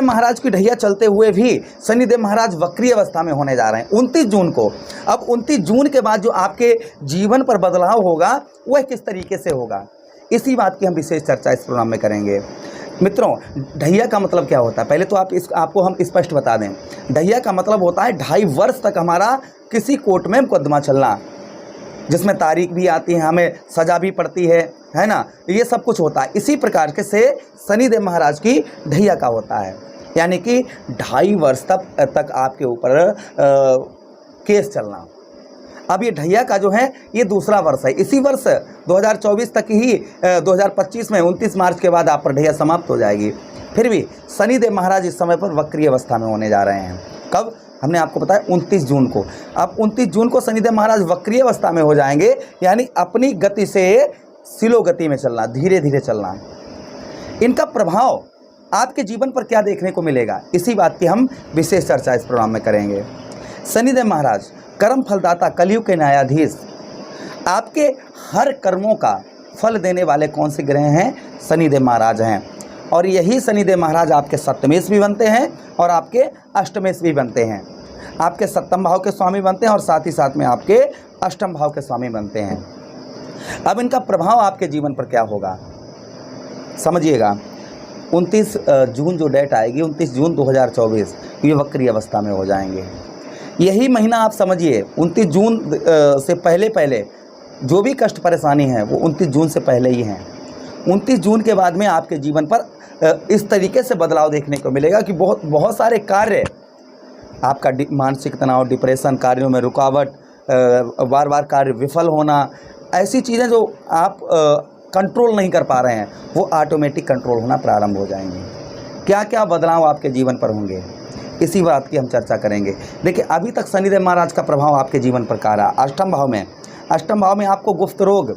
शनिदेव महाराज की ढैया चलते हुए भी शनिदेव महाराज वक्री अवस्था में होने जा रहे हैं 29 जून को। अब 29 जून के बाद जो आपके जीवन पर बदलाव होगा वह किस तरीके से होगा, इसी बात की हम विशेष चर्चा इस प्रोग्राम में करेंगे। मित्रों, ढैया का मतलब क्या होता है, पहले तो आपको हम स्पष्ट बता दें। ढैया का मतलब होता है 2.5 वर्ष तक हमारा किसी कोर्ट में मुकदमा चलना, जिसमें तारीख भी आती है, हमें सज़ा भी पड़ती है ना, ये सब कुछ होता है। इसी प्रकार के से शनिदेव महाराज की ढैया का होता है, यानी कि 2.5 वर्ष तक आपके ऊपर केस चलना। अब ये ढैया का जो है ये दूसरा वर्ष है। इसी वर्ष 2024 तक ही 2025 में 29 मार्च के बाद आप पर ढैया समाप्त हो जाएगी। फिर भी शनिदेव महाराज इस समय पर वक्री अवस्था में होने जा रहे हैं। कब, हमने आपको बताया 29 जून को। अब 29 जून को शनिदेव महाराज वक्री अवस्था में हो जाएंगे, यानी अपनी गति से स्लो गति में चलना, धीरे धीरे चलना। इनका प्रभाव आपके जीवन पर क्या देखने को मिलेगा, इसी बात की हम विशेष चर्चा इस प्रोग्राम में करेंगे। शनिदेव महाराज कर्म फलदाता, कलयुग के न्यायाधीश, आपके हर कर्मों का फल देने वाले कौन से ग्रह हैं, शनिदेव महाराज हैं। और यही शनिदेव महाराज आपके सप्तमेश भी बनते हैं और आपके अष्टमेश भी बनते हैं। आपके सप्तम भाव के स्वामी बनते हैं और साथ ही साथ में आपके अष्टम भाव के स्वामी बनते हैं। अब इनका प्रभाव आपके जीवन पर क्या होगा, समझिएगा। 29 जून जो डेट आएगी, 29 जून 2024, ये वक्री अवस्था में हो जाएंगे। यही महीना आप समझिए 29 जून से पहले जो भी कष्ट परेशानी है वो 29 जून से पहले ही हैं। 29 जून के बाद में आपके जीवन पर इस तरीके से बदलाव देखने को मिलेगा कि बहुत सारे कार्य, आपका मानसिक तनाव, डिप्रेशन, कार्यों में रुकावट, बार बार कार्य विफल होना, ऐसी चीज़ें जो आप कंट्रोल नहीं कर पा रहे हैं वो ऑटोमेटिक कंट्रोल होना प्रारंभ हो जाएंगे। क्या क्या बदलाव आपके जीवन पर होंगे, इसी बात की हम चर्चा करेंगे। देखिए, अभी तक शनिदेव महाराज का प्रभाव आपके जीवन पर क्या रहा। अष्टम भाव में आपको गुप्त रोग,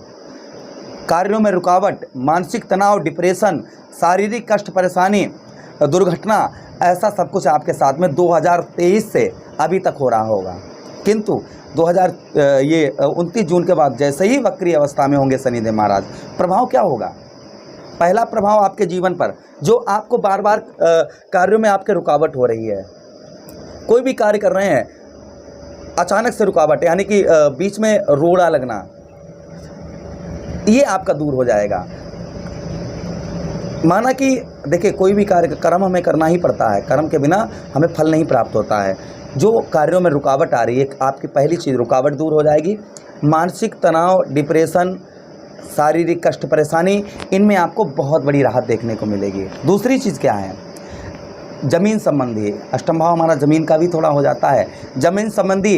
कार्यों में रुकावट, मानसिक तनाव, डिप्रेशन, शारीरिक कष्ट परेशानी, दुर्घटना, ऐसा सब कुछ आपके साथ में 2023 से अभी तक हो रहा होगा। किंतु 29 जून के बाद जैसे ही वक्री अवस्था में होंगे शनिदेव महाराज, प्रभाव क्या होगा। पहला प्रभाव आपके जीवन पर, जो आपको बार बार कार्यों में आपके रुकावट हो रही है, कोई भी कार्य कर रहे हैं अचानक से रुकावट, यानी कि बीच में रोड़ा लगना, ये आपका दूर हो जाएगा। माना कि देखिए, कोई भी कार्य, कर्म हमें करना ही पड़ता है, कर्म के बिना हमें फल नहीं प्राप्त होता है। जो कार्यों में रुकावट आ रही है, आपकी पहली चीज़ रुकावट दूर हो जाएगी। मानसिक तनाव, डिप्रेशन, शारीरिक कष्ट परेशानी, इनमें आपको बहुत बड़ी राहत देखने को मिलेगी। दूसरी चीज़ क्या है, ज़मीन संबंधी, अष्टम भाव हमारा ज़मीन का भी थोड़ा हो जाता है। ज़मीन संबंधी,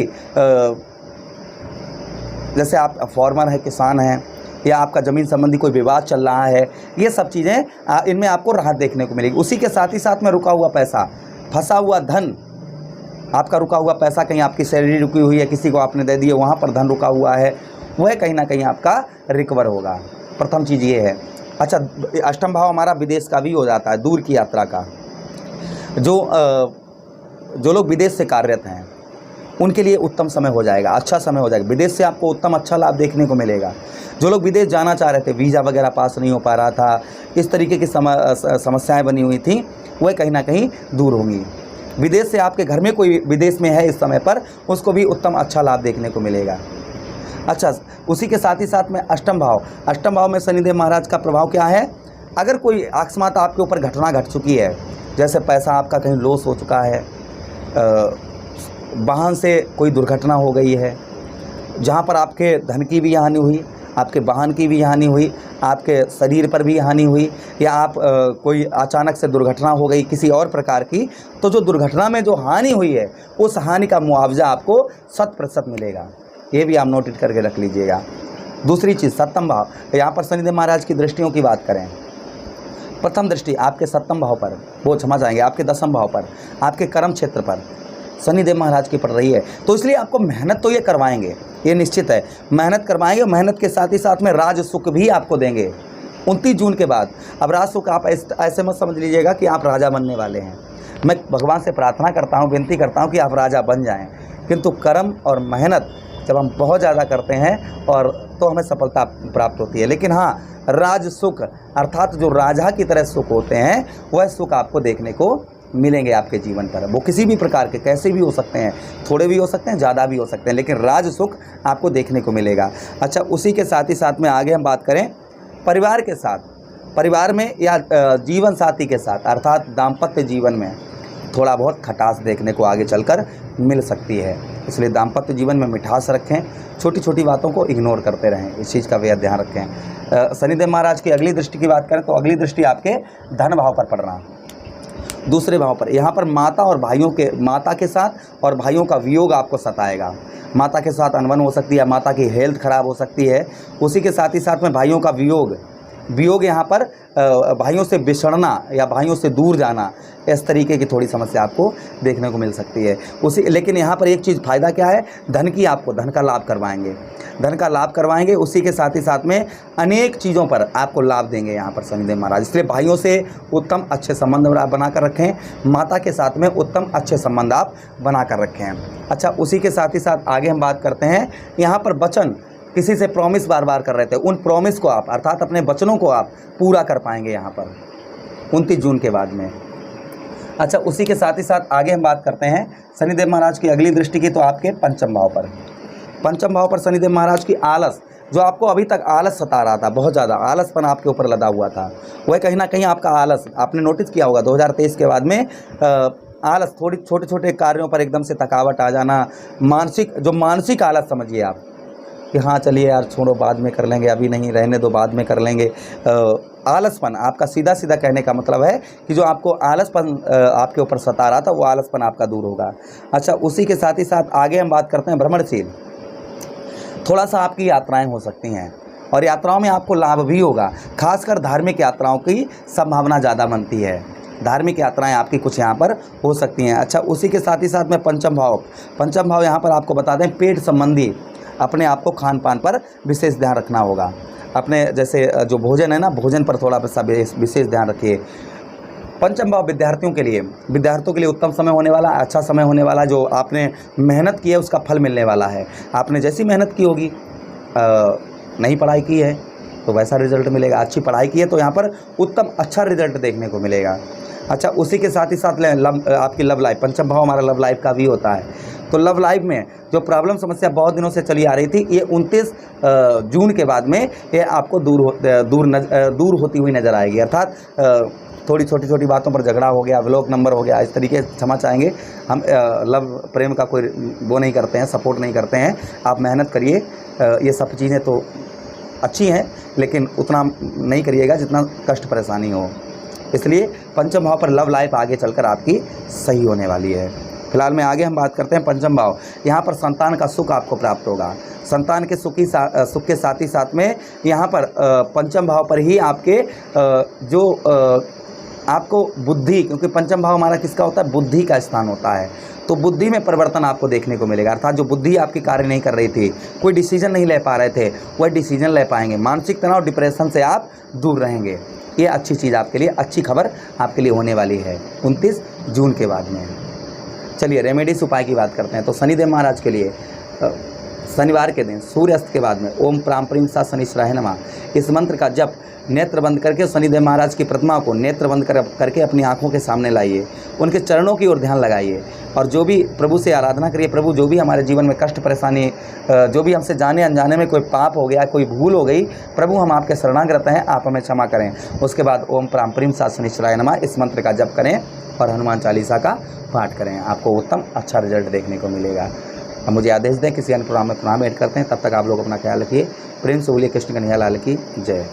जैसे आप फार्मर है, किसान हैं, या आपका ज़मीन संबंधी कोई विवाद चल रहा है, ये सब चीज़ें इनमें आपको राहत देखने को मिलेगी। उसी के साथ ही साथ में रुका हुआ पैसा, फंसा हुआ धन, आपका रुका हुआ पैसा, कहीं आपकी सैलरी रुकी हुई है, किसी को आपने दे दी है, वहाँ पर धन रुका हुआ है, वह कहीं ना कहीं आपका रिकवर होगा। प्रथम चीज़ ये है। अच्छा, अष्टम भाव हमारा विदेश का भी हो जाता है, दूर की यात्रा का। जो लोग विदेश से कार्यरत हैं उनके लिए उत्तम समय हो जाएगा, अच्छा समय हो जाएगा। विदेश से आपको उत्तम अच्छा लाभ देखने को मिलेगा। जो लोग विदेश जाना चाह रहे थे, वीज़ा वगैरह पास नहीं हो पा रहा था, इस तरीके की समस्याएं बनी हुई थी, वह कहीं ना कहीं दूर होंगी। विदेश से आपके घर में कोई विदेश में है इस समय पर, उसको भी उत्तम अच्छा लाभ देखने को मिलेगा। अच्छा, उसी के साथ ही साथ में अष्टम भाव में शनिदेव महाराज का प्रभाव क्या है। अगर कोई अकस्मात आपके ऊपर घटना घट चुकी है, जैसे पैसा आपका कहीं लॉस हो चुका है, वाहन से कोई दुर्घटना हो गई है, जहाँ पर आपके धन की भी हानि हुई, आपके वाहन की भी हानि हुई, आपके शरीर पर भी हानि हुई, या आप कोई अचानक से दुर्घटना हो गई किसी और प्रकार की, तो जो दुर्घटना में जो हानि हुई है उस हानि का मुआवजा आपको 100% मिलेगा। ये भी आप नोट करके रख लीजिएगा। दूसरी चीज़, सप्तम भाव, यहाँ पर शनिदेव महाराज की दृष्टियों की बात करें, प्रथम दृष्टि आपके सप्तम भाव पर, वो क्षमा चाहेंगे, आपके दसम भाव पर, आपके कर्म क्षेत्र पर शनिदेव महाराज की पड़ रही है। तो इसलिए आपको मेहनत तो ये करवाएंगे, ये निश्चित है, मेहनत करवाएंगे। मेहनत के साथ ही साथ में राज सुख भी आपको देंगे 29 जून के बाद। अब राज सुख आप ऐसे मत समझ लीजिएगा कि आप राजा बनने वाले हैं। मैं भगवान से प्रार्थना करता हूँ, विनती करता हूँ कि आप राजा बन जाएँ, किंतु कर्म और मेहनत जब हम बहुत ज़्यादा करते हैं और तो हमें सफलता प्राप्त होती है। लेकिन हाँ, राज सुख अर्थात जो राजा की तरह सुख होते हैं, वह सुख आपको देखने को मिलेंगे आपके जीवन पर। वो किसी भी प्रकार के, कैसे भी हो सकते हैं, थोड़े भी हो सकते हैं, ज़्यादा भी हो सकते हैं, लेकिन राज सुख आपको देखने को मिलेगा। अच्छा, उसी के साथ ही साथ में आगे हम बात करें परिवार के साथ, परिवार में या जीवन साथी के साथ, अर्थात दाम्पत्य जीवन में थोड़ा बहुत खटास देखने को आगे चलकर मिल सकती है। इसलिए दाम्पत्य जीवन में मिठास रखें, छोटी छोटी बातों को इग्नोर करते रहें, इस चीज़ का बेहद ध्यान रखें। शनिदेव महाराज की अगली दृष्टि की बात करें तो अगली दृष्टि आपके धन भाव पर पड़ रहा, दूसरे भाव पर। यहाँ पर माता और भाइयों के, माता के साथ और भाइयों का वियोग आपको सताएगा। माता के साथ अनबन हो सकती है, माता की हेल्थ खराब हो सकती है। उसी के साथ ही साथ में भाइयों का वियोग यहाँ पर भाइयों से बिछड़ना या भाइयों से दूर जाना, इस तरीके की थोड़ी समस्या आपको देखने को मिल सकती है। लेकिन यहाँ पर एक चीज़ फ़ायदा क्या है, धन की, आपको धन का लाभ करवाएंगे, धन का लाभ करवाएंगे। उसी के साथ ही साथ में अनेक चीज़ों पर आपको लाभ देंगे यहाँ पर शनिदेव महाराज। इसलिए भाइयों से उत्तम अच्छे संबंध आप बना कर रखें, माता के साथ में उत्तम अच्छे संबंध आप बना कर रखें। अच्छा, उसी के साथ ही साथ आगे हम बात करते हैं, यहाँ पर वचन, किसी से प्रॉमिस बार बार कर रहे थे, उन प्रॉमिस को आप, अर्थात अपने वचनों को आप पूरा कर पाएंगे यहाँ पर 29 जून के बाद में। अच्छा, उसी के साथ ही साथ आगे हम बात करते हैं शनिदेव महाराज की अगली दृष्टि की, तो आपके पंचम भाव पर, पंचम भाव पर शनिदेव महाराज की आलस, जो आपको अभी तक आलस सता रहा था, बहुत ज़्यादा आलसपन आपके ऊपर लदा हुआ था, वह कहीं ना कहीं आपका आलस, आपने नोटिस किया होगा 2023 के बाद में आलस, थोड़ी छोटे छोटे कार्यों पर एकदम से थकावट आ जाना, मानसिक आलस समझिए आप कि हाँ चलिए यार छोड़ो, बाद में कर लेंगे, अभी नहीं, रहने दो, बाद में कर लेंगे। आलसपन आपका, सीधा सीधा कहने का मतलब है कि जो आपको आलसपन आपके ऊपर सता रहा था, वो आलसपन आपका दूर होगा। अच्छा, उसी के साथ ही साथ आगे हम बात करते हैं भ्रमणशील, थोड़ा सा आपकी यात्राएं हो सकती हैं और यात्राओं में आपको लाभ भी होगा, खासकर धार्मिक यात्राओं की संभावना ज़्यादा बनती है, धार्मिक यात्राएं आपकी कुछ यहाँ पर हो सकती हैं। अच्छा, उसी के साथ ही साथ में पंचम भाव यहाँ पर आपको बता दें, पेट संबंधी अपने आप को खान पान पर विशेष ध्यान रखना होगा। अपने जैसे जो भोजन है ना, भोजन पर थोड़ा सा विशेष ध्यान रखिए। पंचम भाव विद्यार्थियों के लिए उत्तम समय होने वाला, अच्छा समय होने वाला। जो आपने मेहनत की है उसका फल मिलने वाला है। आपने जैसी मेहनत की होगी, नई पढ़ाई की है तो वैसा रिजल्ट मिलेगा, अच्छी पढ़ाई की है तो यहाँ पर उत्तम अच्छा रिजल्ट देखने को मिलेगा। अच्छा, उसी के साथ ही साथ आपकी लव लाइफ, पंचम भाव हमारा लव लाइफ का भी होता है, तो लव लाइफ में जो प्रॉब्लम समस्या बहुत दिनों से चली आ रही थी, ये 29 जून के बाद में ये आपको दूर होती हुई नज़र आएगी। अर्थात थोड़ी छोटी छोटी बातों पर झगड़ा हो गया, ब्लॉक नंबर हो गया, इस तरीके से क्षमा चाहेंगे हम। लव प्रेम का कोई वो नहीं करते हैं, सपोर्ट नहीं करते हैं। आप मेहनत करिए, ये सब चीज़ें तो अच्छी हैं लेकिन उतना नहीं करिएगा जितना कष्ट परेशानी हो। इसलिए पंचम भाव पर लव लाइफ आगे चलकर आपकी सही होने वाली है। फिलहाल में आगे हम बात करते हैं पंचम भाव, यहाँ पर संतान का सुख आपको प्राप्त होगा। संतान के सुख के साथ ही साथ में यहाँ पर पंचम भाव पर ही आपके आपको बुद्धि, क्योंकि पंचम भाव हमारा किसका होता है, बुद्धि का स्थान होता है, तो बुद्धि में परिवर्तन आपको देखने को मिलेगा। अर्थात जो बुद्धि आपकी कार्य नहीं कर रही थी, कोई डिसीजन नहीं ले पा रहे थे, वह डिसीजन ले पाएंगे। मानसिक तनाव, डिप्रेशन से आप दूर रहेंगे। ये अच्छी चीज़ आपके लिए, अच्छी खबर आपके लिए होने वाली है 29 जून के बाद में। चलिए रेमेडीज उपाय की बात करते हैं। तो शनिदेव महाराज के लिए शनिवार के दिन सूर्यास्त के बाद में ओम प्राम प्रीम सा शनिश्चराय नमः, इस मंत्र का जप नेत्र बंद करके शनिदेव महाराज की प्रतिमा को नेत्र बंद करके अपनी आंखों के सामने लाइए, उनके चरणों की ओर ध्यान लगाइए और जो भी प्रभु से आराधना करिए। प्रभु, जो भी हमारे जीवन में कष्ट परेशानी, जो भी हमसे जाने अनजाने में कोई पाप हो गया, कोई भूल हो गई, प्रभु हम आपके शरणागत हैं, आप हमें क्षमा करें। उसके बाद ओम प्राम प्रीम सा शनिश्चराय नमः इस मंत्र का जप करें और हनुमान चालीसा का पाठ करें। आपको उत्तम अच्छा रिजल्ट देखने को मिलेगा। अब मुझे आदेश दें, किसी अन्य प्रोग्राम में पुनः भेंट करते हैं। तब तक आप लोग अपना ख्याल रखिए। प्रेम से बोलिए कृष्ण कन्हैया लाल की जय।